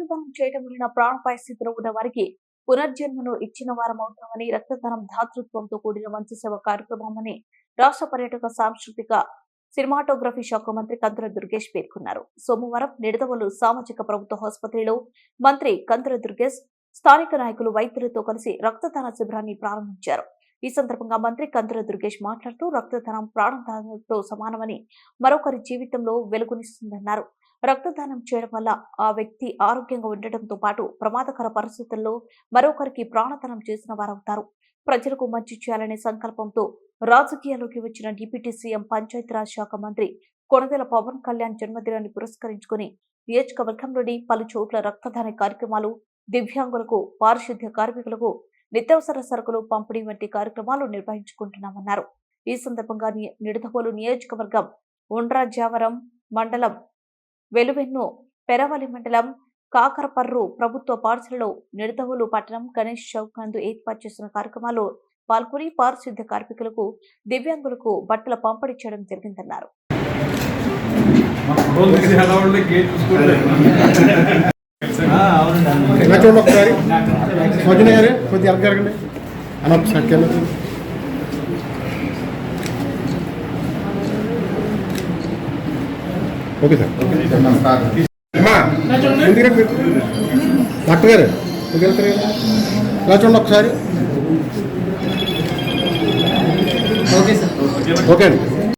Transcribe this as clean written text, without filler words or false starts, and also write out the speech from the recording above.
రక్తదానం చేయడం వలన ప్రాణాపాయ స్థితిలో ఉన్న వారికి పునర్జన్మను ఇచ్చిన వారం అవుతామని, రక్తదానం దాతృత్వంతో కూడిన మంచి సేవ కార్యక్రమమని రాష్ట్ర పర్యాటక సాంస్కృతిక సినిమాటోగ్రఫీ శాఖ మంత్రి కందుల దుర్గేష్ పేర్కొన్నారు. సోమవారం నిడదవోలు సామాజిక ప్రభుత్వ ఆసుపత్రిలో మంత్రి కందుల దుర్గేష్ స్థానిక నాయకులు, వైద్యులతో కలిసి రక్తదాన శిబిరాన్ని ప్రారంభించారు. ఈ సందర్భంగా మంత్రి కందుల దుర్గేష్ మాట్లాడుతూ రక్తదానం ప్రాణదానంతో సమానమని, మరొకరి జీవితంలో వెలుగునిస్తుందన్నారు. రక్తదానం చేయడం వల్ల ఆ వ్యక్తి ఆరోగ్యంగా ఉండటంతో పాటు ప్రమాదకర పరిస్థితుల్లో మరొకరికి ప్రాణదానం చేసిన వారవుతారు. ప్రజలకు మంచి చేయాలనే సంకల్పంతో రాజకీయాల్లోకి వచ్చిన డిప్యూటీ సీఎం పంచాయతీరాజ్ శాఖ మంత్రి కొణిదెల పవన్ కళ్యాణ్ జన్మదినాన్ని పురస్కరించుకుని నియోజకవర్గంలోని పలు చోట్ల రక్తదాన కార్యక్రమాలు, దివ్యాంగులకు, పారిశుద్ధ్య కార్మికులకు నిత్యావసర సరుకులు పంపిణీ వంటి కార్యక్రమాలు నిర్వహించుకుంటున్నామన్నారు. ఈ సందర్భంగా నిడదవోలు నియోజకవర్గం ఉండ్రాజావరం మండలం, వెలువెన్ను పెరవలి మండలం కాకరపర్రు ప్రభుత్వ పాఠశాలలో నిడదవోలు పట్టణం గణేష్ చౌక్ నందు ఏర్పాటు చేసిన కార్యక్రమాల్లో పాల్గొని పారిశుద్ధ్య కార్మికులకు, దివ్యాంగులకు బట్టల పంపిణీ చేయడం జరిగిందన్నారు. Okay sir. డాక్టర్ గారు వెళ్తారు కదా, ఇలా చూడండి ఒకసారి. Okay sir. ఓకే అండి.